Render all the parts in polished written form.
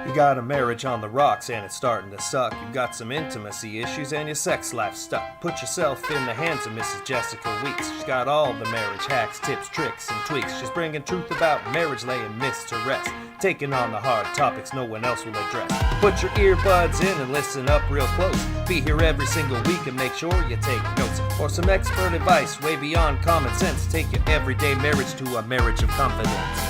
You got a marriage on the rocks and it's starting to suck. You got some intimacy issues and your sex life's stuck. Put yourself in the hands of Mrs. Jessica Weeks. She's got all the marriage hacks, tips, tricks, and tweaks. She's bringing truth about marriage, laying myths to rest. Taking on the hard topics no one else will address. Put your earbuds in and listen up real close. Be here every single week and make sure you take notes. For some expert advice way beyond common sense. Take your everyday marriage to a marriage of confidence.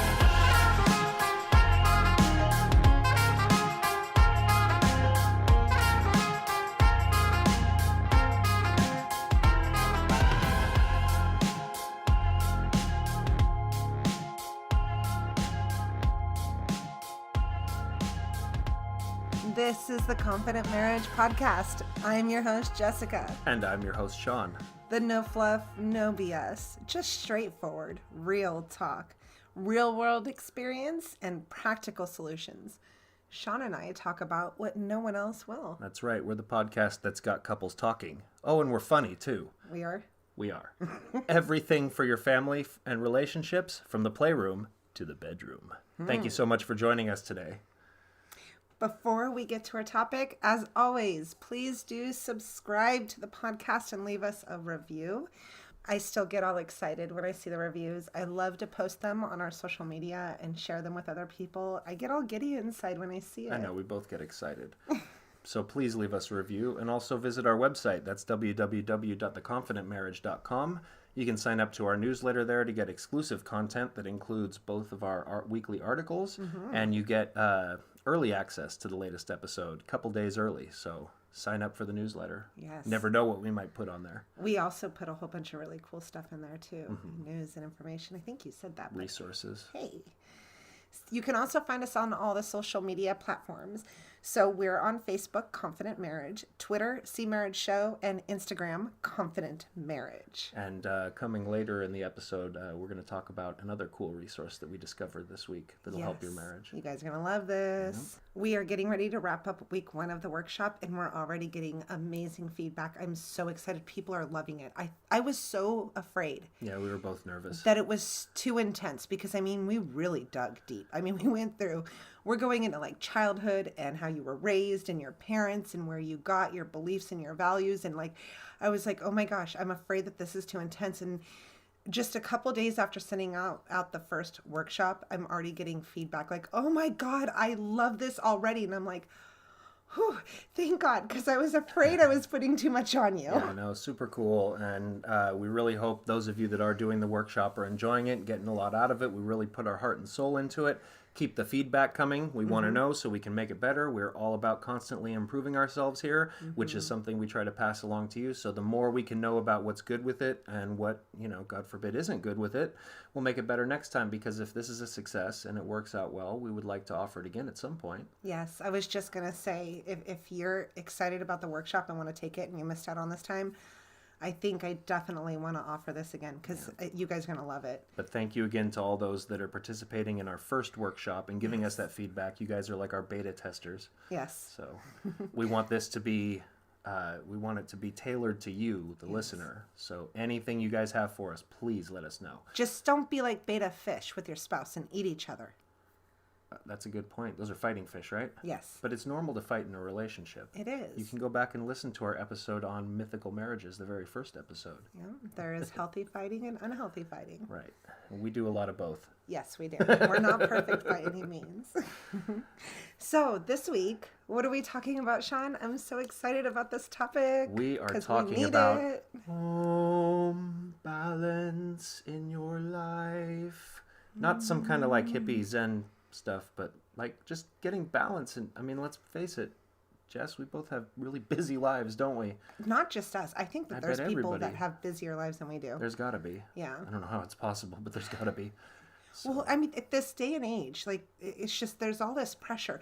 This is the Confident Marriage Podcast. I'm your host, Jessica. And I'm your host, Sean. The no fluff, no BS, just straightforward, real talk, real world experience, and practical solutions. Sean and I talk about what no one else will. That's right. We're the podcast that's got couples talking. Oh, and we're funny, too. We are? We are. Everything for your family and relationships, from the playroom to the bedroom. Thank you so much for joining us today. Before we get to our topic, as always, please do subscribe to the podcast and leave us a review. I still get all excited when I see the reviews. I love to post them on our social media and share them with other people. I get all giddy inside when I see it. I know, we both get excited. So please leave us a review and also visit our website. That's www.theconfidentmarriage.com. You can sign up to our newsletter there to get exclusive content that includes both of our weekly articles, and you get early access to the latest episode, a couple days early. So sign up for the newsletter. Yes. Never know what we might put on there. We also put a whole bunch of really cool stuff in there too. News and information. I think you said that. Resources. Hey. You can also find us on all the social media platforms. So we're on Facebook, Confident Marriage, Twitter, See Marriage Show, and Instagram, Confident Marriage. And coming later in the episode, we're going to talk about another cool resource that we discovered this week that'll help your marriage. You guys are going to love this. Yep. We are getting ready to wrap up week 1 of the workshop, and we're already getting amazing feedback. I'm so excited. People are loving it. I was so afraid. Yeah, we were both nervous. That it was too intense because, I mean, we really dug deep. I mean, we went through... We're going into like childhood and how you were raised and your parents and where you got your beliefs and your values. And like, I was like, oh my gosh, I'm afraid that this is too intense. And just a couple days after sending out the first workshop, I'm already getting feedback like, oh my God, I love this already. And I'm like, whew, thank God, because I was afraid I was putting too much on you. Yeah, no, super cool. And we really hope those of you that are doing the workshop are enjoying it, getting a lot out of it. We really put our heart and soul into it. Keep the feedback coming. We want to know so we can make it better. We're all about constantly improving ourselves here, which is something we try to pass along to you. So the more we can know about what's good with it and what, God forbid, isn't good with it, we'll make it better next time. Because if this is a success and it works out well, we would like to offer it again at some point. Yes, I was just going to say, if you're excited about the workshop and want to take it and you missed out on this time, I think I definitely want to offer this again because you guys are going to love it. But thank you again to all those that are participating in our first workshop and giving us that feedback. You guys are like our beta testers. Yes. So we want this to be, we want it to be tailored to you, the listener. So anything you guys have for us, please let us know. Just don't be like beta fish with your spouse and eat each other. That's a good point. Those are fighting fish, right? Yes. But it's normal to fight in a relationship. It is. You can go back and listen to our episode on mythical marriages, the very first episode. Yeah, there is healthy fighting and unhealthy fighting. Right. We do a lot of both. Yes, we do. We're not perfect by any means. So this week, what are we talking about, Sean? I'm so excited about this topic. We are talking about home balance in your life. Not some kind of like hippie Zen stuff, but like just getting balance. And I mean, let's face it, Jess, we both have really busy lives, don't we? Not just us. I think that there's people that have busier lives than we do. There's got to be. Yeah. I don't know how it's possible, but there's got to be. So. Well, I mean, at this day and age, like, it's just, there's all this pressure.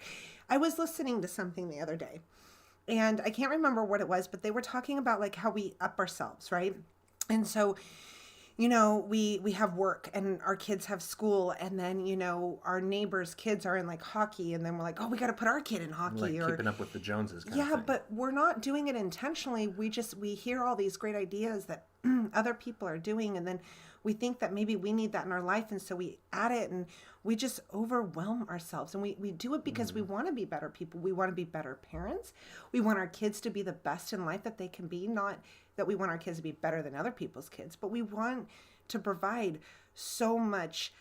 I was listening to something the other day, and I can't remember what it was, but they were talking about like how we up ourselves, right? And so, we have work and our kids have school, and then, our neighbors' kids are in like hockey, and then we're like, oh, we got to put our kid in hockey. Like keeping up with the Joneses kind of thing. Yeah, but we're not doing it intentionally. We hear all these great ideas that other people are doing, and then we think that maybe we need that in our life, and so we add it, and we just overwhelm ourselves. And we do it because we want to be better people. We want to be better parents. We want our kids to be the best in life that they can be. Not that we want our kids to be better than other people's kids, but we want to provide so much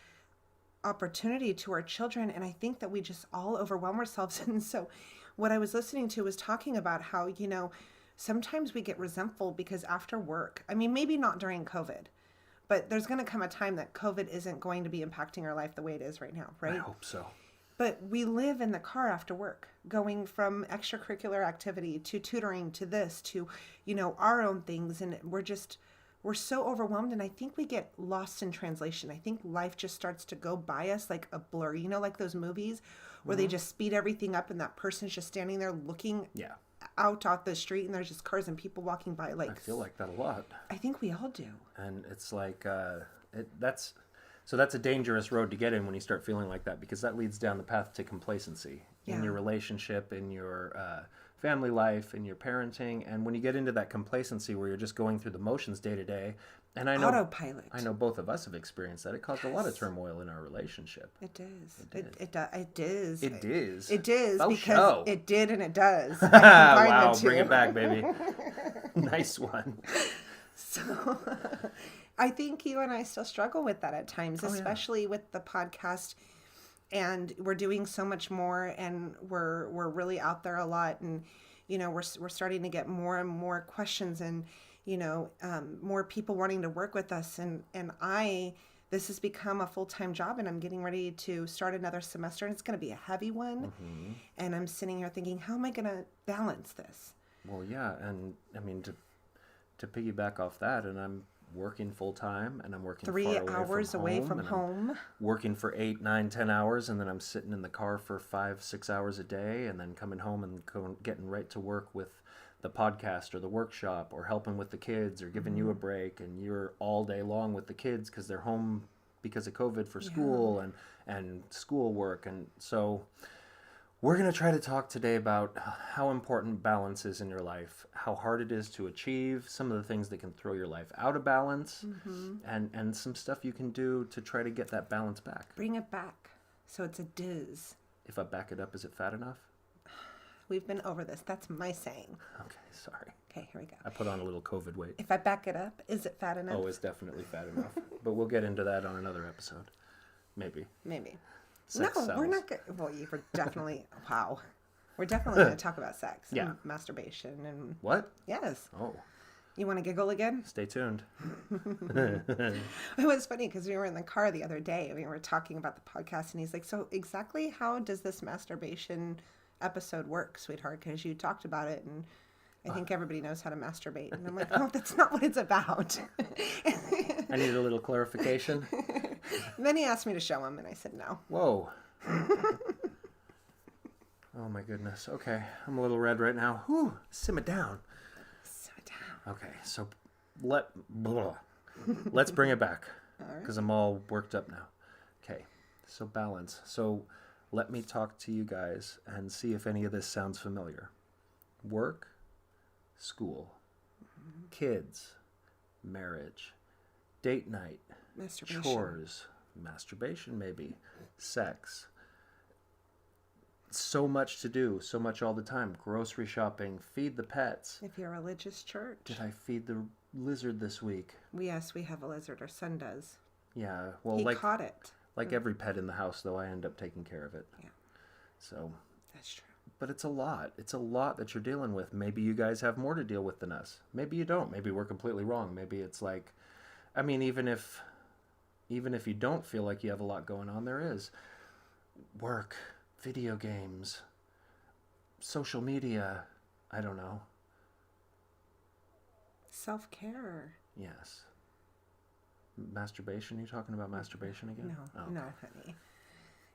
opportunity to our children. And I think that we just all overwhelm ourselves. And so what I was listening to was talking about how, sometimes we get resentful because after work, I mean, maybe not during COVID, but there's going to come a time that COVID isn't going to be impacting our life the way it is right now, right? I hope so. But we live in the car after work, going from extracurricular activity to tutoring to this to, our own things. And we're so overwhelmed. And I think we get lost in translation. I think life just starts to go by us like a blur, like those movies where they just speed everything up and that person's just standing there looking out off the street and there's just cars and people walking by. Like, I feel like that a lot. I think we all do. And it's like, that's a dangerous road to get in when you start feeling like that, because that leads down the path to complacency in your relationship, in your family life, in your parenting. And when you get into that complacency where you're just going through the motions day to day, and I know autopilot. I know both of us have experienced that. It caused a lot of turmoil in our relationship. It does. It is. It is Oh, because show. it did and it does. Wow, bring it back, baby. Nice one. So I think you and I still struggle with that at times, especially with the podcast. And we're doing so much more, and we're really out there a lot, and we're starting to get more and more questions, and more people wanting to work with us, and this has become a full-time job, and I'm getting ready to start another semester, and it's going to be a heavy one. And I'm sitting here thinking, how am I going to balance this? Well, yeah, and I mean to piggyback off that, and I'm working full time, and I'm working 3 hours away from home. Working for 8, 9, 10 hours, and then I'm sitting in the car for 5, 6 hours a day, and then coming home and getting right to work with the podcast or the workshop or helping with the kids or giving you a break, and you're all day long with the kids because they're home because of COVID for school and school work. And so we're going to try to talk today about how important balance is in your life, how hard it is to achieve, some of the things that can throw your life out of balance, and some stuff you can do to try to get that balance back. Bring it back so it's a diz. If I back it up, is it fat enough? We've been over this. That's my saying. Okay, sorry. Okay, here we go. I put on a little COVID weight. If I back it up, is it fat enough? Oh, it's definitely fat enough. But we'll get into that on another episode. Maybe. Sex sells. We're not good. Well, we're definitely, wow. We're definitely going to talk about sex and masturbation and... What? Yes. Oh. You want to giggle again? Stay tuned. It was funny because we were in the car the other day and we were talking about the podcast, and he's like, so exactly how does this masturbation episode work, sweetheart? Because you talked about it, and I think everybody knows how to masturbate. And I'm like, no, that's not what it's about. I need a little clarification. And then he asked me to show him, and I said no. Whoa. Oh my goodness. Okay, I'm a little red right now. Whew, simmer down. Okay, so let's bring it back, because I'm all worked up now. Okay, so balance. So let me talk to you guys and see if any of this sounds familiar. Work, school, kids, marriage, date night, Masturbation. chores, masturbation maybe, sex. So much to do, so much all the time. Grocery shopping, feed the pets. If you're a religious church. Did I feed the lizard this week? Yes, we have a lizard. Our son does. Yeah, well, he caught it. Like every pet in the house, though, I end up taking care of it. Yeah. So. That's true. But it's a lot. It's a lot that you're dealing with. Maybe you guys have more to deal with than us. Maybe you don't. Maybe we're completely wrong. Maybe it's like, I mean, even if you don't feel like you have a lot going on, there is work, video games, social media, I don't know. Self-care. Yes. Masturbation? You talking about masturbation again? No, okay. no, honey.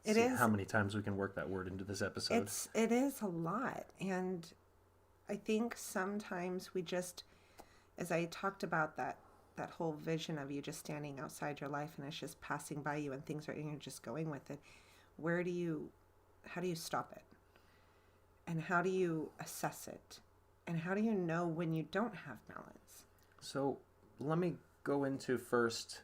It is how many times we can work that word into this episode. It is a lot, and I think sometimes we just, as I talked about that whole vision of you just standing outside your life and it's just passing by you and things are, and you're just going with it. How do you stop it? And how do you assess it? And how do you know when you don't have balance? So let me go into first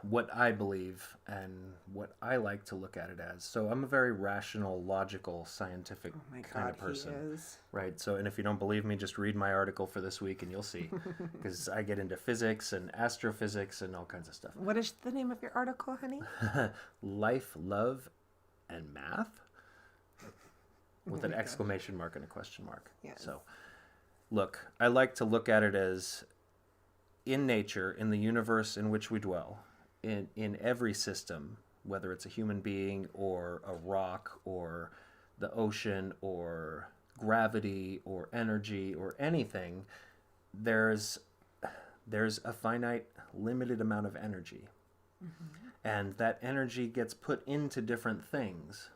what I believe and what I like to look at it as. So I'm a very rational, logical, scientific Oh my kind God, of person. he is. Right. So, and if you don't believe me, just read my article for this week and you'll see. Because I get into physics and astrophysics and all kinds of stuff. What is the name of your article, honey? Life, love, and math? With an my God. exclamation mark and a question mark. Yes. So, look, I like to look at it as in nature, in the universe in which we dwell, in every system, whether it's a human being or a rock or the ocean or gravity or energy or anything, there's a finite, limited amount of energy. And that energy gets put into different things.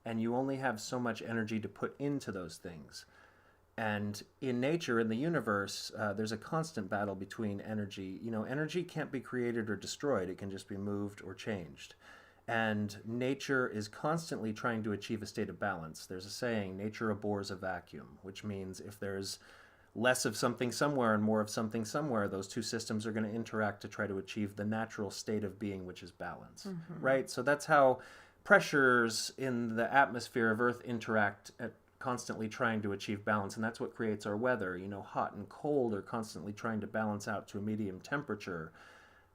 And you only have so much energy to put into those things. And in nature, in the universe, there's a constant battle between energy. You know, energy can't be created or destroyed. It can just be moved or changed. And nature is constantly trying to achieve a state of balance. There's a saying, nature abhors a vacuum, which means if there's less of something somewhere and more of something somewhere, those two systems are going to interact to try to achieve the natural state of being, which is balance, right? So that's how pressures in the atmosphere of Earth interact at constantly trying to achieve balance, and that's what creates our weather. You know, hot and cold are constantly trying to balance out to a medium temperature.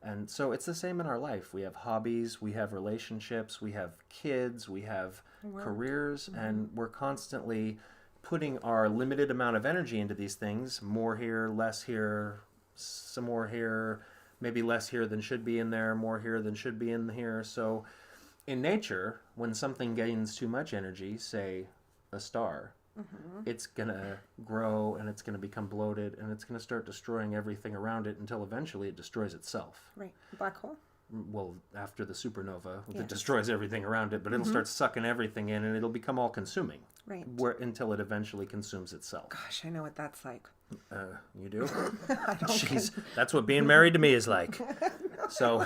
And so it's the same in our life. We have hobbies, we have relationships, we have kids, we have careers, and we're constantly putting our limited amount of energy into these things, more here, less here, some more here, maybe less here than should be in there, more here than should be in here. So in nature, when something gains too much energy, say a star, it's going to grow and it's going to become bloated and it's going to start destroying everything around it until eventually it destroys itself. Right. Black hole? Well, after the supernova, Yes. it destroys everything around it, but it'll start sucking everything in and it'll become all consuming. Right. Until it eventually consumes itself. Gosh, I know what that's like. You do? I don't Jeez, that's what being married to me is like. So,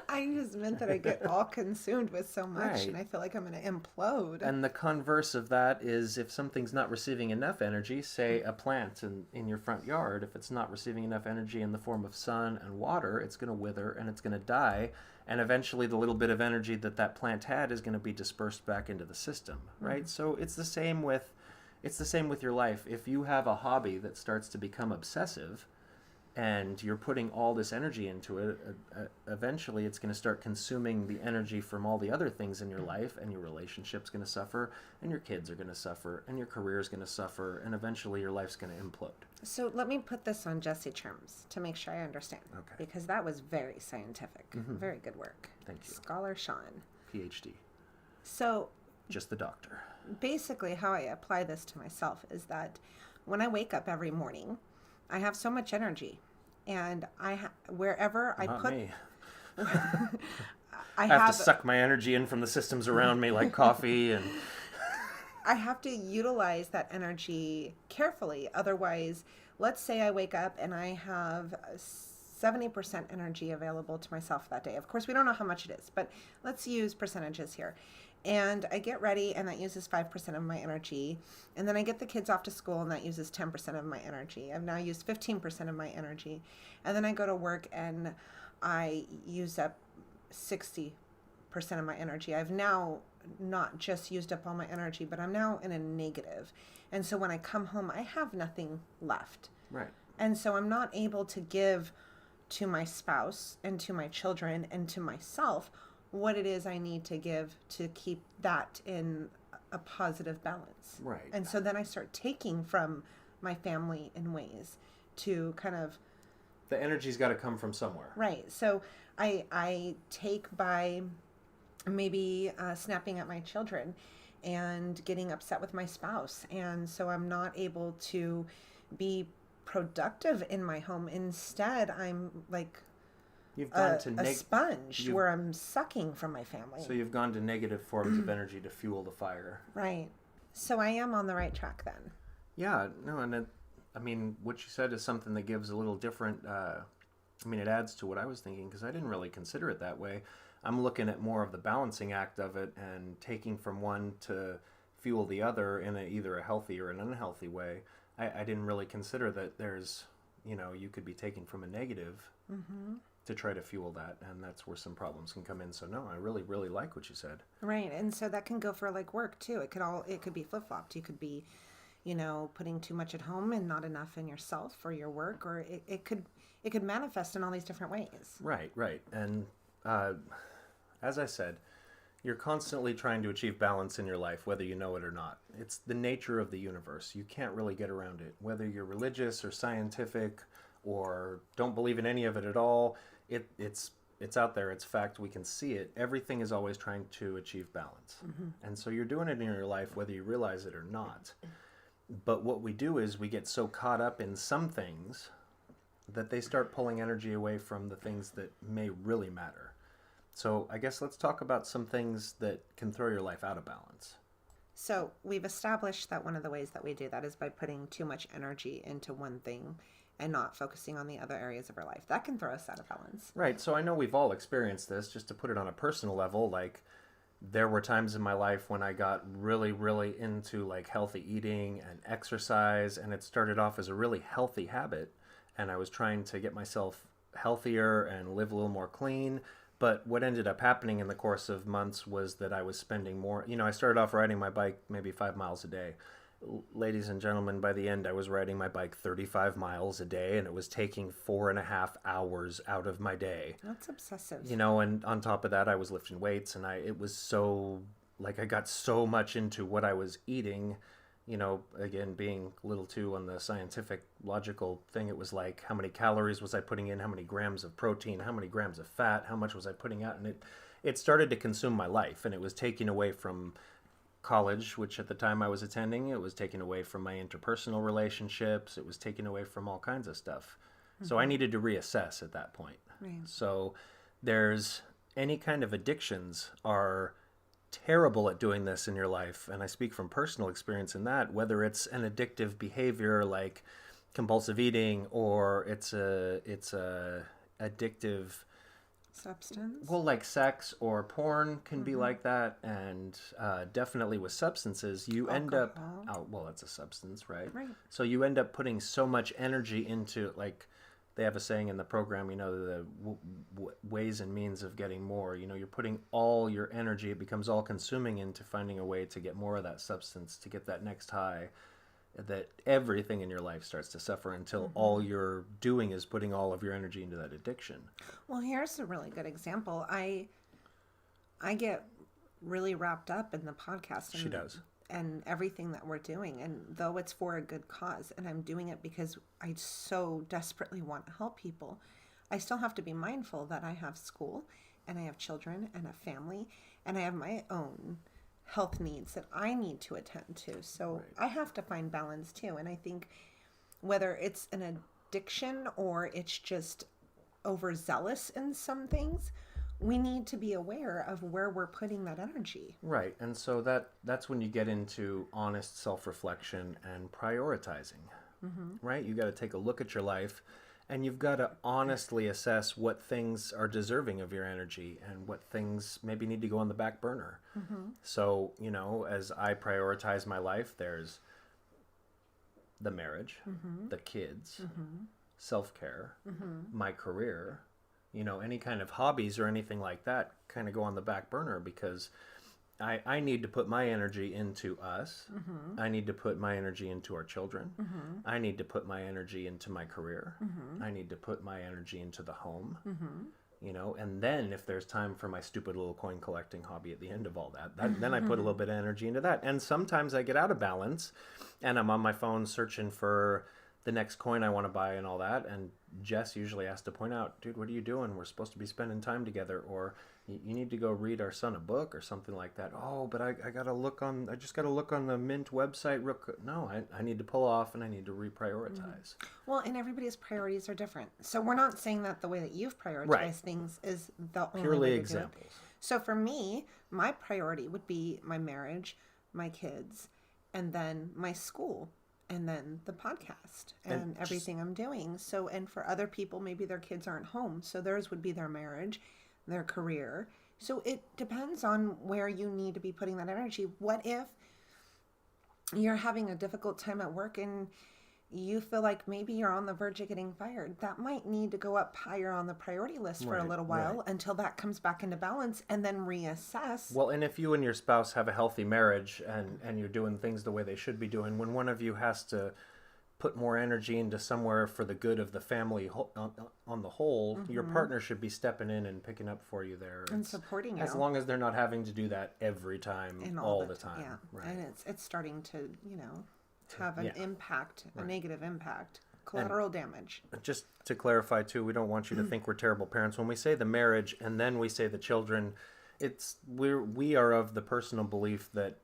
I just meant that I get all consumed with so much Right. and I feel like I'm going to implode. and the converse of that is if something's not receiving enough energy, say a plant in your front yard, if it's not receiving enough energy in the form of sun and water, it's going to wither and it's going to die. And eventually the little bit of energy that that plant had is going to be dispersed back into the system, right? So it's the same with your life. If you have a hobby that starts to become obsessive and you're putting all this energy into it, eventually it's going to start consuming the energy from all the other things in your life, and your relationship's going to suffer, and your kids are going to suffer, and your career is going to suffer, and eventually your life's going to implode. So let me put this on Jesse terms to make sure I understand. Okay. Because that was very scientific. Very good work. Thank you. Scholar Sean. PhD. So Just the doctor. basically how I apply this to myself is that when I wake up every morning, I have so much energy, and wherever I Not put me. I I have to suck my energy in from the systems around me like coffee and... I have to utilize that energy carefully. Otherwise, let's say I wake up and I have 70% energy available to myself that day. Of course, we don't know how much it is, but let's use percentages here. And I get ready and that uses 5% of my energy. And then I get the kids off to school and that uses 10% of my energy. I've now used 15% of my energy. And then I go to work and I use up 60% of my energy. I've now not just used up all my energy, but I'm now in a negative. And so when I come home, I have nothing left. Right. And so I'm not able to give to my spouse and to my children and to myself what it is I need to give to keep that in a positive balance. Right. And so then I start taking from my family in ways to kind of... The energy's got to come from somewhere. Right. So I take by maybe snapping at my children and getting upset with my spouse. And so I'm not able to be productive in my home. Instead, I'm like You've gone to a sponge where I'm sucking from my family. So you've gone to negative forms of energy to fuel the fire. Right. So I am on the right track then. Yeah, no, and I mean, what you said is something that gives a little different, it adds to what I was thinking, because I didn't really consider it that way. I'm looking at more of the balancing act of it and taking from one to fuel the other in either a healthy or an unhealthy way. I didn't really consider that there's, you could be taking from a negative to try to fuel that, and that's where some problems can come in. So no, I really, really like what you said. Right. And so that can go for like work too. It could be flip-flopped. You could be, putting too much at home and not enough in yourself or your work, or it could manifest in all these different ways. Right. And as I said, you're constantly trying to achieve balance in your life, whether you know it or not. It's the nature of the universe. You can't really get around it. Whether you're religious or scientific or don't believe in any of it at all, it's out there. It's fact. We can see it. Everything is always trying to achieve balance. And so you're doing it in your life, whether you realize it or not. But what we do is we get so caught up in some things that they start pulling energy away from the things that may really matter. So I guess let's talk about some things that can throw your life out of balance. So we've established that one of the ways that we do that is by putting too much energy into one thing and not focusing on the other areas of our life. That can throw us out of balance. Right. So I know we've all experienced this. Just to put it on a personal level, like there were times in my life when I got really, really into like healthy eating and exercise, and it started off as a really healthy habit, and I was trying to get myself healthier and live a little more clean. But what ended up happening in the course of months was that I was spending more, I started off riding my bike maybe 5 miles a day. Ladies and gentlemen, by the end, I was riding my bike 35 miles a day, and it was taking 4.5 hours out of my day. That's obsessive. And on top of that, I was lifting weights, and it was so, like, I got so much into what I was eating, again, being a little too on the scientific, logical thing. It was like, how many calories was I putting in? How many grams of protein? How many grams of fat? How much was I putting out? And it started to consume my life, and it was taking away from college, which at the time I was attending. It was taken away from my interpersonal relationships. It was taken away from all kinds of stuff. So I needed to reassess at that point. Right. So there's any kind of addictions are terrible at doing this in your life. And I speak from personal experience in that, whether it's an addictive behavior like compulsive eating, or it's a addictive Substance? well, like sex or porn can be like that, and definitely with substances, you end up, it's a substance, right? Right. So you end up putting so much energy into, like, they have a saying in the program, the ways and means of getting more. You're putting all your energy, it becomes all consuming into finding a way to get more of that substance, to get that next high, that everything in your life starts to suffer until all you're doing is putting all of your energy into that addiction. Well, here's a really good example. I get really wrapped up in the podcast. She does. And everything that we're doing. And though it's for a good cause, and I'm doing it because I so desperately want to help people, I still have to be mindful that I have school, and I have children, and a family, and I have my own health needs that I need to attend to. So I have to find balance too. And I think whether it's an addiction or it's just overzealous in some things, we need to be aware of where we're putting that energy. Right. And so that's when you get into honest self-reflection and prioritizing, right? You got to take a look at your life, and you've got to honestly assess what things are deserving of your energy and what things maybe need to go on the back burner. So, as I prioritize my life, there's the marriage, the kids, self-care, my career, any kind of hobbies or anything like that kind of go on the back burner, because I need to put my energy into us. I need to put my energy into our children. I need to put my energy into my career. I need to put my energy into the home. And then if there's time for my stupid little coin collecting hobby at the end of all that, then I put a little bit of energy into that. And sometimes I get out of balance, and I'm on my phone searching for the next coin I want to buy and all that. And Jess usually has to point out, dude, what are you doing? We're supposed to be spending time together. Or you need to go read our son a book or something like that. Oh, but I just got to look on the Mint website real quick. No, I need to pull off, and I need to reprioritize. Well, and everybody's priorities are different. So we're not saying that the way that you've prioritized things is the only Purely way to examples. do it. So for me, my priority would be my marriage, my kids, and then my school, and then the podcast and everything I'm doing. So, and for other people, maybe their kids aren't home. So theirs would be their marriage, their career. So it depends on where you need to be putting that energy. What if you're having a difficult time at work and you feel like maybe you're on the verge of getting fired, that might need to go up higher on the priority list for a Right, little while right. until that comes back into balance and then reassess. Well, and if you and your spouse have a healthy marriage and you're doing things the way they should be doing, when one of you has to put more energy into somewhere for the good of the family on the whole, your partner should be stepping in and picking up for you there. And supporting as you. long as they're not having to do that every time, And all the time. Yeah. Right. And it's starting to, have an Yeah. impact, a Right. negative impact, collateral damage. Just to clarify too, we don't want you to think we're terrible parents. When we say the marriage and then we say the children, we are of the personal belief that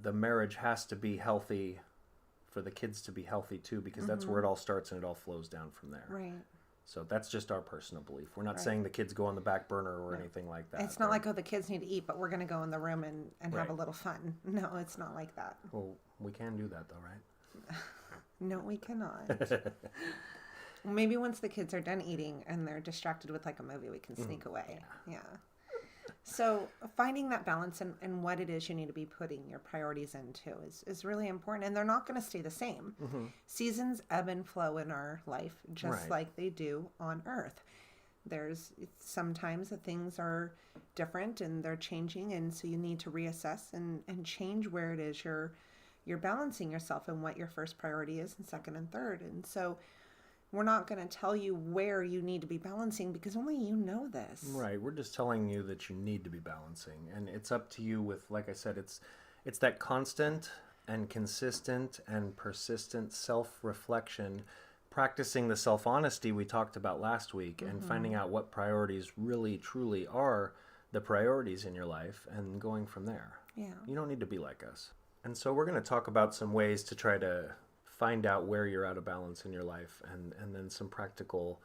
the marriage has to be healthy for the kids to be healthy too, because that's where it all starts and it all flows down from there. Right. So that's just our personal belief. We're not Right. saying the kids go on the back burner or anything like that. It's not like, oh, the kids need to eat, but we're going to go in the room and have Right. a little fun. No, it's not like that. Well, we can do that though, right? No, we cannot. Maybe once the kids are done eating and they're distracted with like a movie, we can sneak away. Yeah. So finding that balance and what it is you need to be putting your priorities into is really important. And they're not going to stay the same. Seasons ebb and flow in our life, just Right. like they do on Earth. There's sometimes that things are different and they're changing. And so you need to reassess and change where it is you're balancing yourself and what your first priority is and second and third. And so we're not going to tell you where you need to be balancing because only you know this. Right. We're just telling you that you need to be balancing, and it's up to you. With, like I said, it's that constant and consistent and persistent self-reflection, practicing the self-honesty we talked about last week, and finding out what priorities really truly are the priorities in your life, and going from there. Yeah. You don't need to be like us. And so we're going to talk about some ways to try to find out where you're out of balance in your life, and then some practical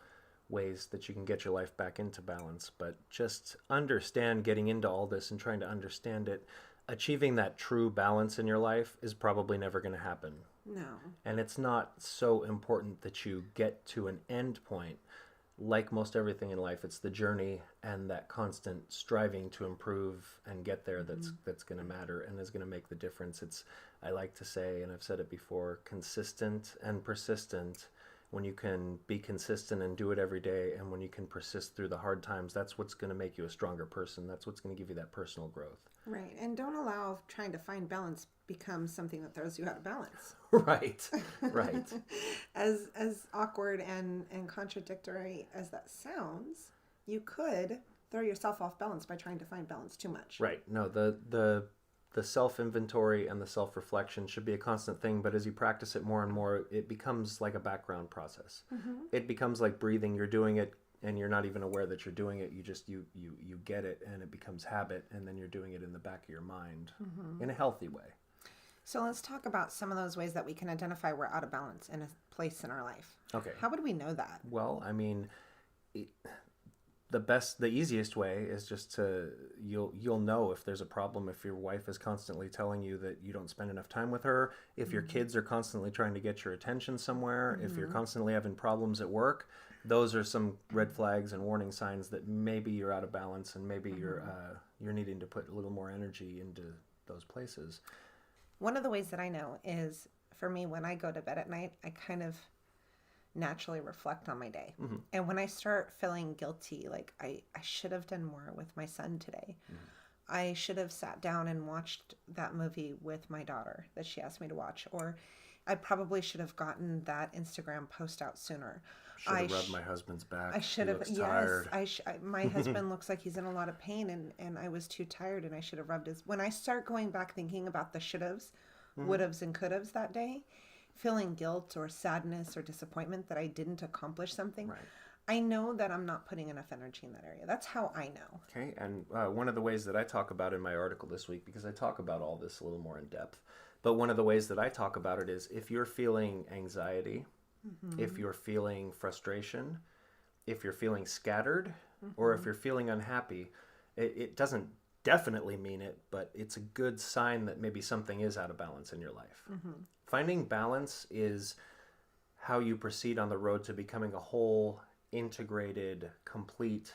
ways that you can get your life back into balance. But just understand, getting into all this and trying to understand it, achieving that true balance in your life is probably never going to happen. No. And it's not so important that you get to an end point. Like most everything in life, it's the journey and that constant striving to improve and get there that's going to matter and is going to make the difference. It's, I like to say, and I've said it before, consistent and persistent. When you can be consistent and do it every day, and when you can persist through the hard times, that's what's going to make you a stronger person. That's what's going to give you that personal growth. Right. And don't allow trying to find balance become something that throws you out of balance. Right. Right. As awkward and contradictory as that sounds, you could throw yourself off balance by trying to find balance too much. Right. No, the self-inventory and the self-reflection should be a constant thing, but as you practice it more and more, it becomes like a background process. It becomes like breathing. You're doing it and you're not even aware that you're doing it. You just you get it, and it becomes habit, and then you're doing it in the back of your mind in a healthy way. So let's talk about some of those ways that we can identify we're out of balance in a place in our life. Okay. How would we know that? Well, I mean, the easiest way is just to, you'll know if there's a problem if your wife is constantly telling you that you don't spend enough time with her, if your kids are constantly trying to get your attention somewhere, if you're constantly having problems at work. Those are some red flags and warning signs that maybe you're out of balance, and maybe you're needing to put a little more energy into those places. One of the ways that I know is, for me, when I go to bed at night, I kind of naturally reflect on my day. And when I start feeling guilty, like I should have done more with my son today. I should have sat down and watched that movie with my daughter that she asked me to watch, or I probably should have gotten that Instagram post out sooner. Should have rubbed my husband's back. I should He have. looks Yes, tired. my husband looks like he's in a lot of pain, and I was too tired, and I should have rubbed his. When I start going back thinking about the should haves, would haves, and could haves that day, feeling guilt or sadness or disappointment that I didn't accomplish something, Right. I know that I'm not putting enough energy in that area. That's how I know. Okay, and one of the ways that I talk about in my article this week, because I talk about all this a little more in depth, but one of the ways that I talk about it is if you're feeling anxiety, if you're feeling frustration, if you're feeling scattered, or if you're feeling unhappy, it doesn't definitely mean it, but it's a good sign that maybe something is out of balance in your life. Finding balance is how you proceed on the road to becoming a whole, integrated, complete,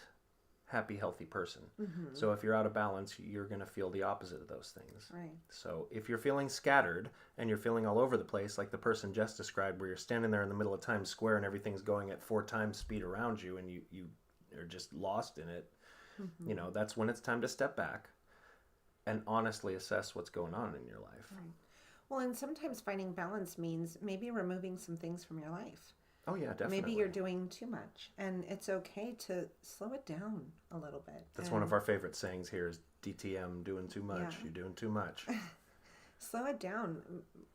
happy, healthy person. Mm-hmm. So if you're out of balance, you're going to feel the opposite of those things. Right. So if you're feeling scattered and you're feeling all over the place, like the person Jess described, where you're standing there in the middle of Times Square and everything's going at 4 times speed around you and you are just lost in it, Mm-hmm. you know, that's when it's time to step back and honestly assess what's going on in your life. Right. Well, and sometimes finding balance means maybe removing some things from your life. Oh yeah, definitely. Maybe you're doing too much, and it's okay to slow it down a little bit. That's one of our favorite sayings here is DTM, doing too much. Yeah. You're doing too much. Slow it down.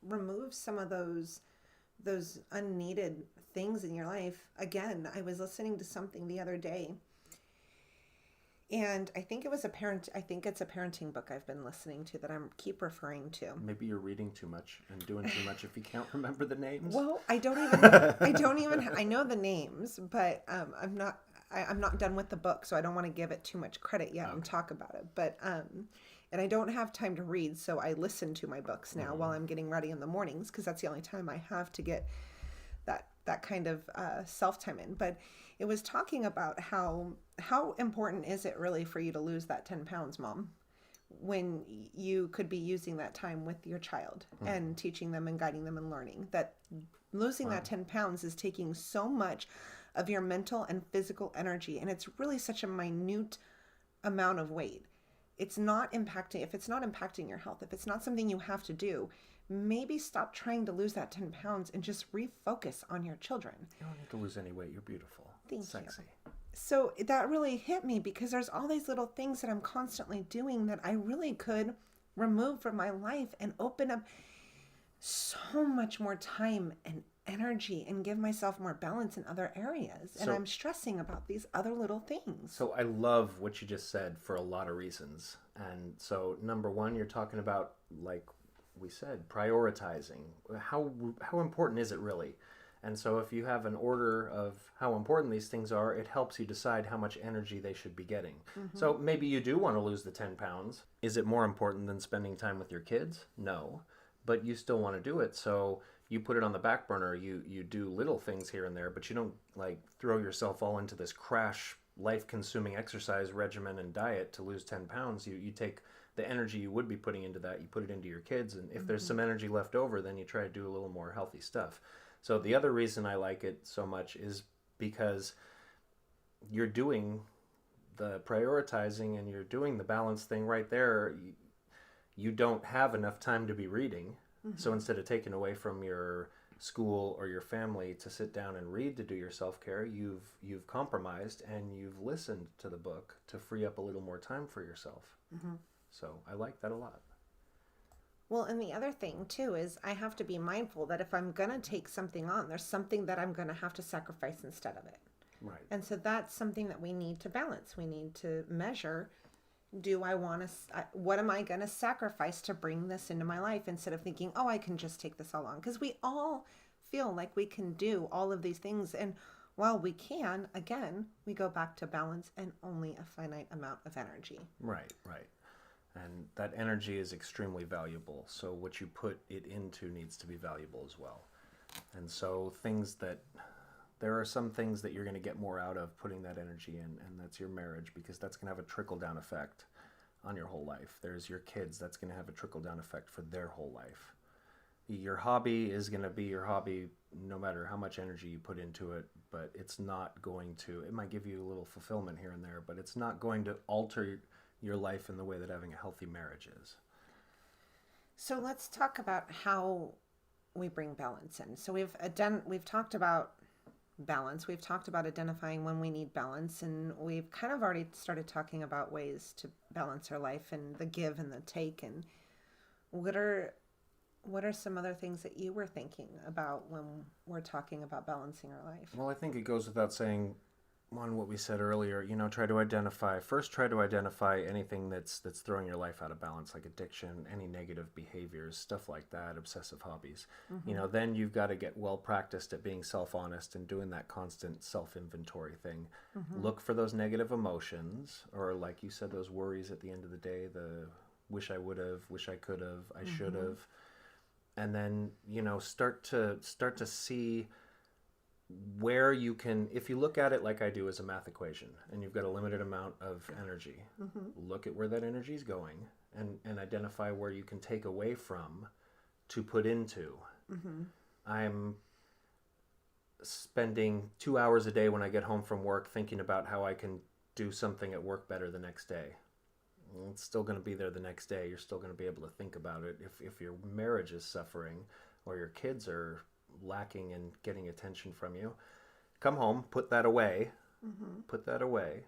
Remove some of those unneeded things in your life. Again, I was listening to something the other day, and I think it's a parenting book I've been listening to that I keep referring to. Maybe you're reading too much and doing too much if you can't remember the names. Well, I know the names, but I'm not done with the book, so I don't want to give it too much credit yet and talk about it. But and I don't have time to read, so I listen to my books now while I'm getting ready in the mornings, because that's the only time I have to get that kind of self-time in. But it was talking about how important is it really for you to lose that 10 pounds, Mom, when you could be using that time with your child and teaching them and guiding them and learning. That losing that 10 pounds is taking so much of your mental and physical energy, and it's really such a minute amount of weight. If it's not impacting your health, if it's not something you have to do, maybe stop trying to lose that 10 pounds and just refocus on your children. You don't need to lose any weight. You're beautiful. Thank Sexy. you. So that really hit me, because there's all these little things that I'm constantly doing that I really could remove from my life and open up so much more time and energy and give myself more balance in other areas. And I'm stressing about these other little things. So I love what you just said for a lot of reasons. And so number one, you're talking about, like we said, prioritizing. How important is it really? And so if you have an order of how important these things are, it helps you decide how much energy they should be getting. So maybe you do want to lose the 10 pounds. Is it more important than spending time with your kids? No. But you still want to do it. So you put it on the back burner. You do little things here and there, but you don't like throw yourself all into this crash, life-consuming exercise regimen and diet to lose 10 pounds. You take the energy you would be putting into that, you put it into your kids. And if there's some energy left over, then you try to do a little more healthy stuff. So the other reason I like it so much is because you're doing the prioritizing and you're doing the balance thing right there. You don't have enough time to be reading. So instead of taking away from your school or your family to sit down and read to do your self-care, you've compromised and you've listened to the book to free up a little more time for yourself. So I like that a lot. Well, and the other thing too is I have to be mindful that if I'm going to take something on, there's something that I'm going to have to sacrifice instead of it. Right. And so that's something that we need to balance. We need to measure, what am I going to sacrifice to bring this into my life, instead of thinking, oh, I can just take this all on. Because we all feel like we can do all of these things. And while we can, again, we go back to balance and only a finite amount of energy. Right. And that energy is extremely valuable. So what you put it into needs to be valuable as well. And so there are some things that you're going to get more out of putting that energy in, and that's your marriage, because that's going to have a trickle-down effect on your whole life. There's your kids, that's going to have a trickle-down effect for their whole life. Your hobby is going to be your hobby no matter how much energy you put into it, but it's not going to, it might give you a little fulfillment here and there, but it's not going to alter your life in the way that having a healthy marriage is. So let's talk about how we bring balance in. So we've talked about balance. We've talked about identifying when we need balance, and we've kind of already started talking about ways to balance our life and the give and the take. And what are some other things that you were thinking about when we're talking about balancing our life? Well, I think it goes without saying, on what we said earlier, try to identify anything that's throwing your life out of balance, like addiction, any negative behaviors, stuff like that, obsessive hobbies. Then you've got to get well practiced at being self-honest and doing that constant self-inventory thing. Look for those negative emotions, or like you said, those worries at the end of the day, the wish I would have, wish I could have, I should have. And then, start to see where you can, if you look at it like I do as a math equation, and you've got a limited amount of energy, look at where that energy is going and identify where you can take away from to put into. I'm spending 2 hours a day when I get home from work thinking about how I can do something at work better the next day. Well, it's still going to be there the next day. You're still going to be able to think about it. If your marriage is suffering or your kids are lacking in getting attention from you, come home, put that away, put that away,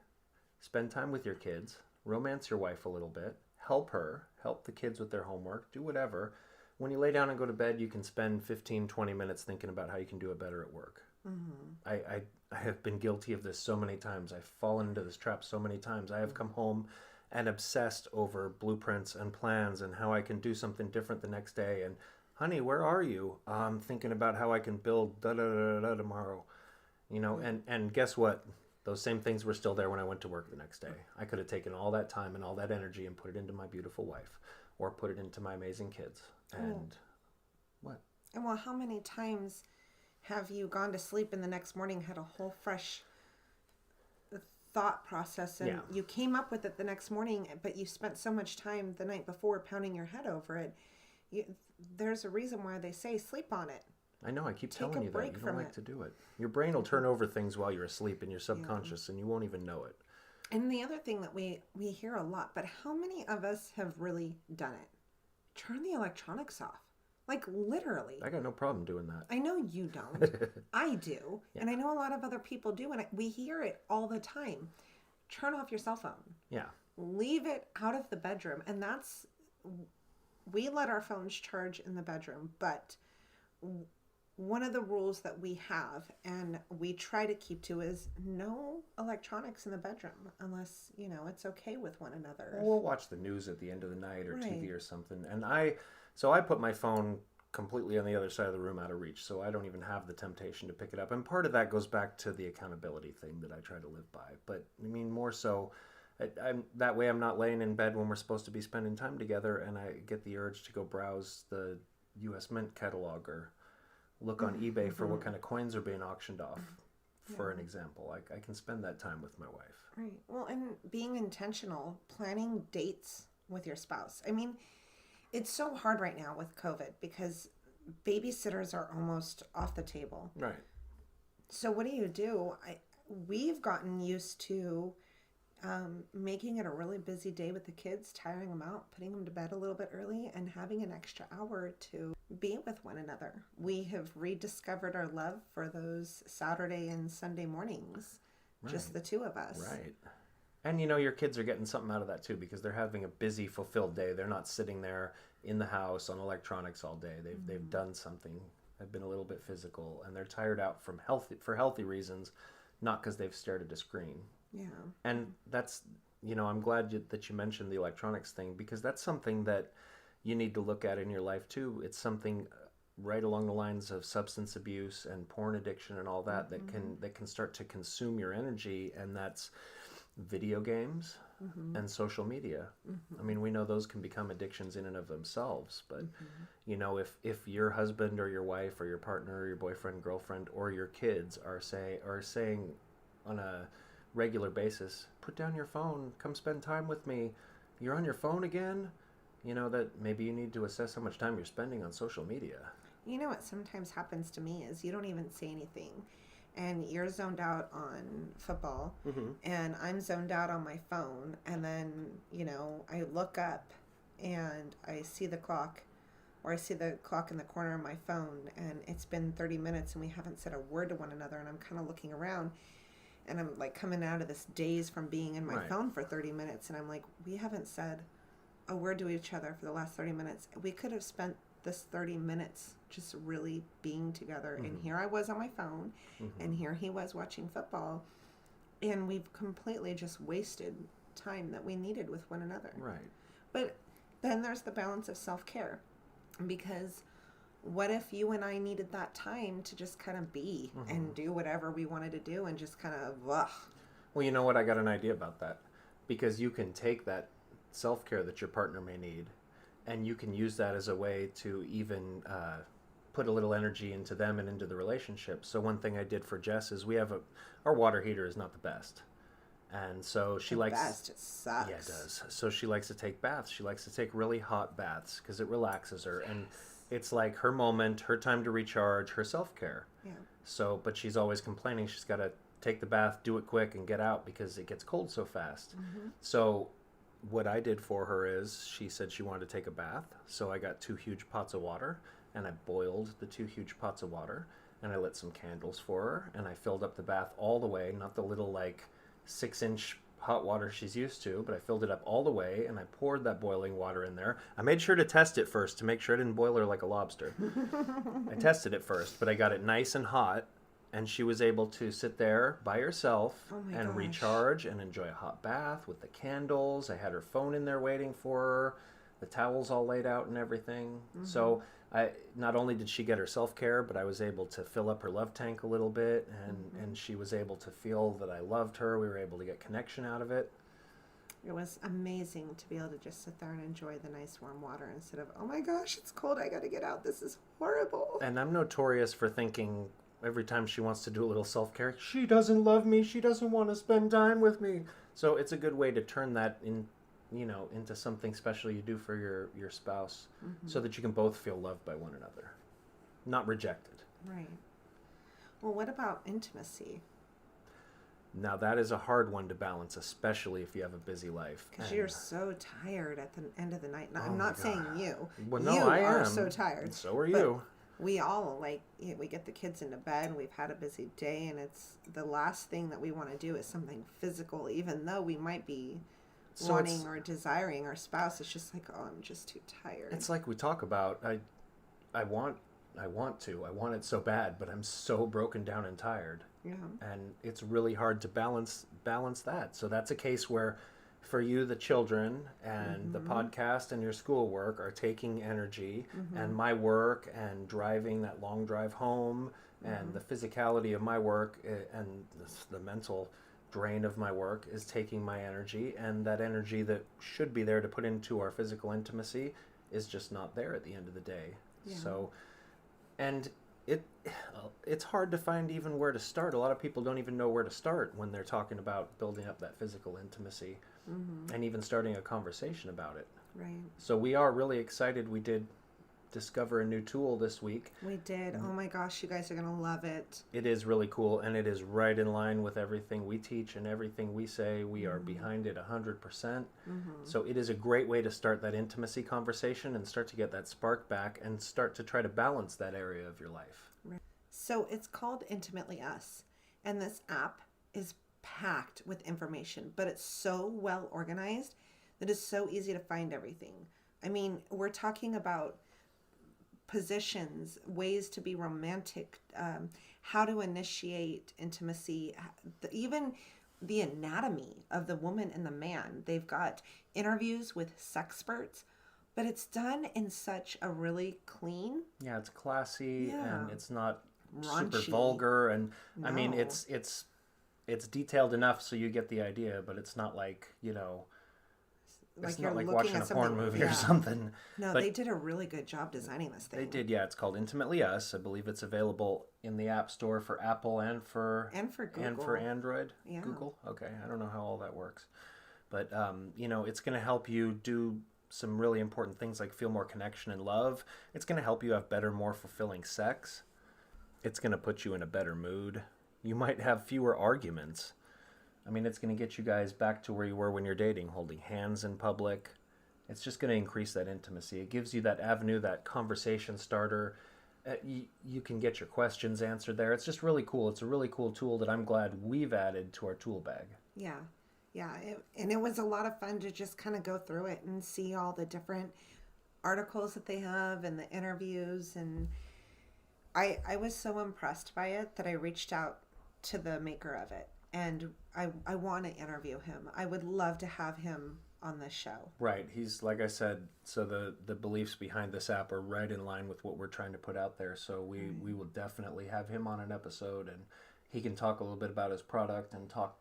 spend time with your kids, romance your wife a little bit, help her, help the kids with their homework, do whatever. When you lay down and go to bed, you can spend 15, 20 minutes thinking about how you can do it better at work. I have been guilty of this so many times. I've fallen into this trap so many times. I have come home and obsessed over blueprints and plans and how I can do something different the next day. And honey, where are you? I'm thinking about how I can build da-da-da-da tomorrow. And guess what? Those same things were still there when I went to work the next day. I could have taken all that time and all that energy and put it into my beautiful wife or put it into my amazing kids. And what? And well, how many times have you gone to sleep and the next morning had a whole fresh thought process and you came up with it the next morning, but you spent so much time the night before pounding your head over it? There's a reason why they say sleep on it. I know, I keep telling you that. You don't like to do it. Your brain will turn over things while you're asleep in your subconscious and you won't even know it. And the other thing that we hear a lot, but how many of us have really done it? Turn the electronics off. Like literally. I got no problem doing that. I know you don't. I do. And I know a lot of other people do. And we hear it all the time. Turn off your cell phone. Yeah. Leave it out of the bedroom. And we let our phones charge in the bedroom. But one of the rules that we have and we try to keep to is no electronics in the bedroom unless, it's okay with one another. We'll watch the news at the end of the night or TV or something. And I put my phone completely on the other side of the room out of reach, so I don't even have the temptation to pick it up. And part of that goes back to the accountability thing that I try to live by. But I mean, more so, I'm that way I'm not laying in bed when we're supposed to be spending time together and I get the urge to go browse the U.S. Mint catalog or look on eBay for what kind of coins are being auctioned off, for an example. I can spend that time with my wife. Right. Well, and being intentional, planning dates with your spouse. I mean, it's so hard right now with COVID because babysitters are almost off the table. Right. So what do? We've gotten used to making it a really busy day with the kids, tiring them out, putting them to bed a little bit early, and having an extra hour to be with one another. We have rediscovered our love for those Saturday and Sunday mornings, just the two of us. Right. And your kids are getting something out of that too because they're having a busy, fulfilled day. They're not sitting there in the house on electronics all day. They've done something. They've been a little bit physical and they're tired out for healthy reasons, not because they've stared at a screen. Yeah. And that's, I'm glad that you mentioned the electronics thing because that's something that you need to look at in your life too. It's something right along the lines of substance abuse and porn addiction and all that that can start to consume your energy, and that's video games and social media. I mean, we know those can become addictions in and of themselves, but if your husband or your wife or your partner or your boyfriend, girlfriend, or your kids are saying on a regular basis, put down your phone, come spend time with me, you're on your phone again, that maybe you need to assess how much time you're spending on social media. What sometimes happens to me is you don't even say anything and you're zoned out on football and I'm zoned out on my phone, and then I look up and I see the clock, or I see the clock in the corner of my phone, and it's been 30 minutes and we haven't said a word to one another, and I'm kind of looking around and I'm like coming out of this daze from being in my phone for 30 minutes, and I'm like, we haven't said a word to each other for the last 30 minutes. We could have spent this 30 minutes just really being together. And here I was on my phone and here he was watching football, and we've completely just wasted time that we needed with one another. Right. But then there's the balance of self-care, because what if you and I needed that time to just kind of be and do whatever we wanted to do and just kind of Well, you know what? I got an idea about that, because you can take that self-care that your partner may need and you can use that as a way to even put a little energy into them and into the relationship. So one thing I did for Jess is our water heater is not the best. And so she likes... Best, it sucks. Yeah, it does. So she likes to take baths. She likes to take really hot baths because it relaxes her. And it's like her moment, her time to recharge, her self-care. Yeah. So, but she's always complaining she's got to take the bath, do it quick, and get out because it gets cold so fast. Mm-hmm. So what I did for her is she said she wanted to take a bath. So I got 2 huge pots of water, and I boiled the 2 huge pots of water, and I lit some candles for her, and I filled up the bath all the way, not the little 6-inch hot water she's used to, but I filled it up all the way, and I poured that boiling water in there. I made sure to test it first to make sure I didn't boil her like a lobster. I tested it first, but I got it nice and hot, and she was able to sit there by herself and recharge and enjoy a hot bath with the candles. I had her phone in there waiting for her, the towels all laid out and everything. Mm-hmm. So not only did she get her self-care, but I was able to fill up her love tank a little bit, and she was able to feel that I loved her. We were able to get connection out of it. It was amazing to be able to just sit there and enjoy the nice warm water instead of, oh my gosh, it's cold, I gotta get out, this is horrible. And I'm notorious for thinking every time she wants to do a little self-care, she doesn't love me, she doesn't want to spend time with me. So it's a good way to turn that into something special you do for your spouse, so that you can both feel loved by one another, not rejected. Right. Well, what about intimacy? Now that is a hard one to balance, especially if you have a busy life. Because you're so tired at the end of the night. No, I'm not saying you. Well, no, you I are am. so tired. So are you. We all we get the kids into bed and we've had a busy day, and it's the last thing that we want to do is something physical, even though we might be wanting or desiring our spouse. It's just like, oh, I'm just too tired. It's like we talk about, I want it so bad, but I'm so broken down and tired. Yeah. And it's really hard to balance that. So that's a case where for you, the children and the podcast and your schoolwork are taking energy, and my work and driving that long drive home and the physicality of my work and the mental drain of my work is taking my energy, and that energy that should be there to put into our physical intimacy is just not there at the end of the day. Yeah. So, and it's hard to find even where to start. A lot of people don't even know where to start when they're talking about building up that physical intimacy and even starting a conversation about it. Right. So we are really excited. We did discover a new tool this week. We did. Oh my gosh, you guys are going to love it. It is really cool, and it is right in line with everything we teach and everything we say. We are behind it 100%. So it is a great way to start that intimacy conversation and start to get that spark back and start to try to balance that area of your life. Right. So it's called Intimately Us, and this app is packed with information, but it's so well organized that it's so easy to find everything. I mean, we're talking about positions, ways to be romantic, how to initiate intimacy, even the anatomy of the woman and the man. They've got interviews with sexperts, but it's done in such a really clean. Yeah, it's classy and it's not raunchy, super vulgar, and no. I mean it's detailed enough so you get the idea, but it's not like, it's not like watching a porn movie or something. No, but they did a really good job designing this thing. They did, yeah. It's called Intimately Us. I believe it's available in the App Store for Apple and for Google. And for Android. Yeah. Google? Okay. I don't know how all that works. But, it's going to help you do some really important things like feel more connection and love. It's going to help you have better, more fulfilling sex. It's going to put you in a better mood. You might have fewer arguments. I mean, it's going to get you guys back to where you were when you're dating, holding hands in public. It's just going to increase that intimacy. It gives you that avenue, that conversation starter. You can get your questions answered there. It's just really cool. It's a really cool tool that I'm glad we've added to our tool bag. Yeah. Yeah. And it was a lot of fun to just kind of go through it and see all the different articles that they have and the interviews. And I was so impressed by it that I reached out to the maker of it. And I want to interview him. I would love to have him on this show. Right. He's, like I said, so the beliefs behind this app are right in line with what we're trying to put out there. So we will definitely have him on an episode, and he can talk a little bit about his product and talk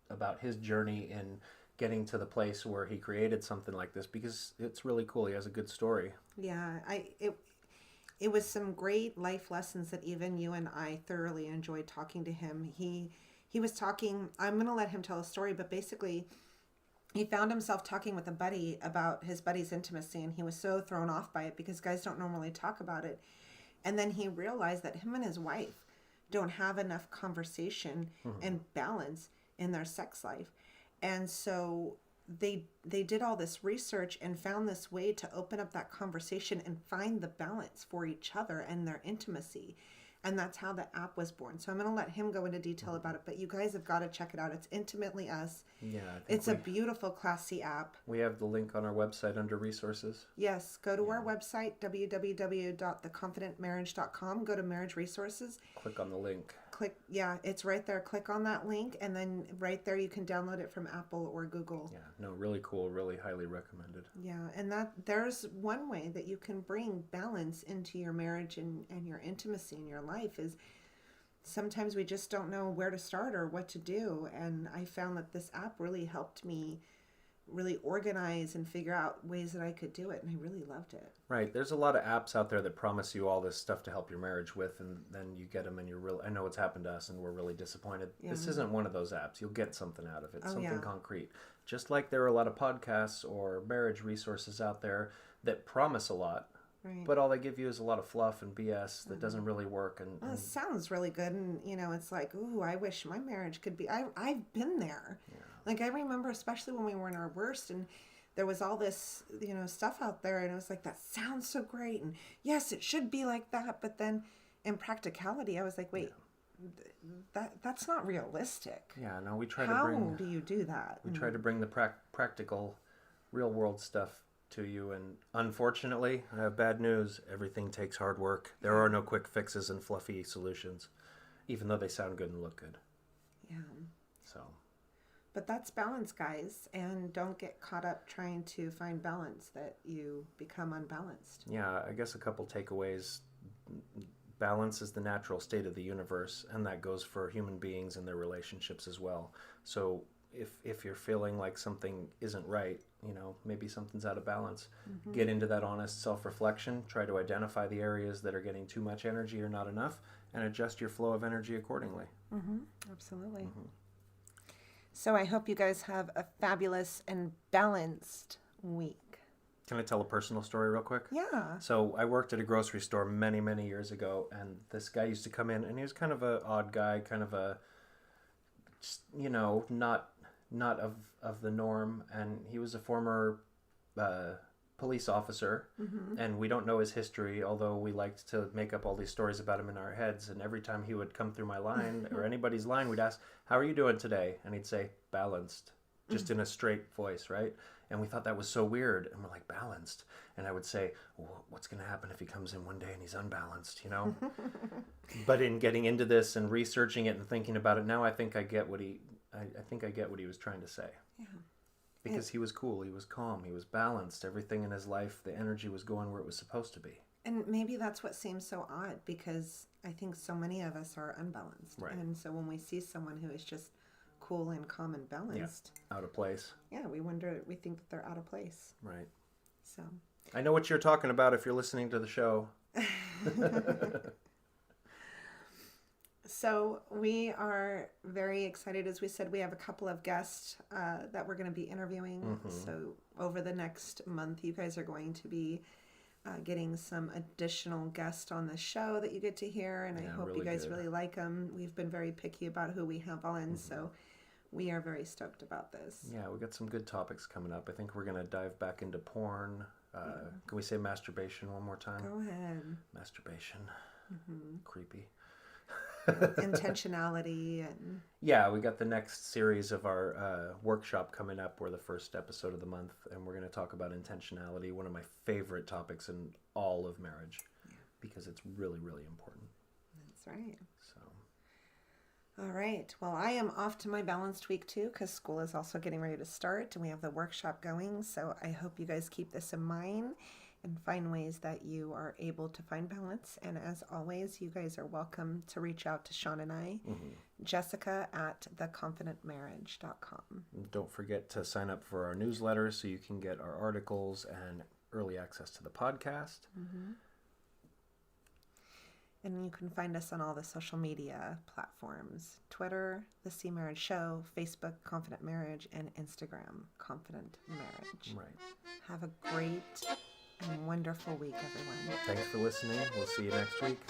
about his journey in getting to the place where he created something like this, because it's really cool. He has a good story. Yeah. it was some great life lessons that even you and I thoroughly enjoyed talking to him. He was talking, I'm going to let him tell a story, but basically he found himself talking with a buddy about his buddy's intimacy, and he was so thrown off by it because guys don't normally talk about it. And then he realized that him and his wife don't have enough conversation and balance in their sex life. And so they did all this research and found this way to open up that conversation and find the balance for each other and their intimacy. And that's how the app was born. So I'm going to let him go into detail about it, but you guys have got to check it out. It's Intimately Us. Yeah, it's a beautiful, classy app. We have the link on our website under resources. Yes, go to our website, www.theconfidentmarriage.com. Go to marriage resources. Click on the link. It's right there. Click on that link, and then right there you can download it from Apple or Google. Yeah, no, really cool, really highly recommended. Yeah, and there's one way that you can bring balance into your marriage and your intimacy in your life is sometimes we just don't know where to start or what to do. And I found that this app really helped me really organize and figure out ways that I could do it, and I really loved it. Right. There's a lot of apps out there that promise you all this stuff to help your marriage with, and then you get them and you're really, I know it's happened to us and we're really disappointed. Yeah. This isn't one of those apps. You'll get something out of it, something concrete. Just like there are a lot of podcasts or marriage resources out there that promise a lot, but all they give you is a lot of fluff and BS that doesn't really work. And it sounds really good, and it's like, ooh, I wish my marriage could be. I've been there. Yeah. Like, I remember, especially when we were in our worst, and there was all this, stuff out there, and it was like, that sounds so great, and yes, it should be like that. But then, in practicality, I was like, wait, that's not realistic. Yeah, no, we try to bring. How do you do that? We try to bring the practical, real world stuff to you, and unfortunately, I have bad news. Everything takes hard work. There are no quick fixes and fluffy solutions, even though they sound good and look good. Yeah. So. But that's balance, guys, and don't get caught up trying to find balance that you become unbalanced. Yeah, I guess a couple takeaways. Balance is the natural state of the universe, and that goes for human beings and their relationships as well. So if you're feeling like something isn't right, maybe something's out of balance, get into that honest self-reflection, try to identify the areas that are getting too much energy or not enough, and adjust your flow of energy accordingly. Absolutely. So I hope you guys have a fabulous and balanced week. Can I tell a personal story real quick? Yeah. So I worked at a grocery store many, many years ago, and this guy used to come in, and he was kind of an odd guy, kind of a, not of the norm, and he was a former police officer, and we don't know his history, although we liked to make up all these stories about him in our heads. And every time he would come through my line or anybody's line, we'd ask, "How are you doing today?" And he'd say, "Balanced," just in a straight voice, right? And we thought that was so weird, and we're like, "Balanced?" And I would say, well, "What's going to happen if he comes in one day and he's unbalanced?" But in getting into this and researching it and thinking about it now, I think I get what he was trying to say. Yeah. Because he was cool, he was calm, he was balanced. Everything in his life, the energy was going where it was supposed to be. And maybe that's what seems so odd, because I think so many of us are unbalanced. Right. And so when we see someone who is just cool and calm and balanced, out of place. Yeah, we think that they're out of place. Right. So I know what you're talking about if you're listening to the show. So we are very excited. As we said, we have a couple of guests that we're going to be interviewing. So over the next month, you guys are going to be getting some additional guests on the show that you get to hear. And I hope really you guys really like them. We've been very picky about who we have on. So we are very stoked about this. Yeah, we got some good topics coming up. I think we're going to dive back into porn. Can we say masturbation one more time? Go ahead. Masturbation. Creepy. Intentionality and we got the next series of our workshop coming up. We're the first episode of the month, and we're going to talk about intentionality, one of my favorite topics in all of marriage, because it's really, really important. That's right. So all right, well, I am off to my balanced week too, because school is also getting ready to start, and we have the workshop going. So I hope you guys keep this in mind and find ways that you are able to find balance. And as always, you guys are welcome to reach out to Sean and I, Jessica at theconfidentmarriage.com. Don't forget to sign up for our newsletter so you can get our articles and early access to the podcast. And you can find us on all the social media platforms: Twitter, The C Marriage Show, Facebook, Confident Marriage, and Instagram, Confident Marriage. Right. Have a great and wonderful week, everyone. Thanks for listening. We'll see you next week.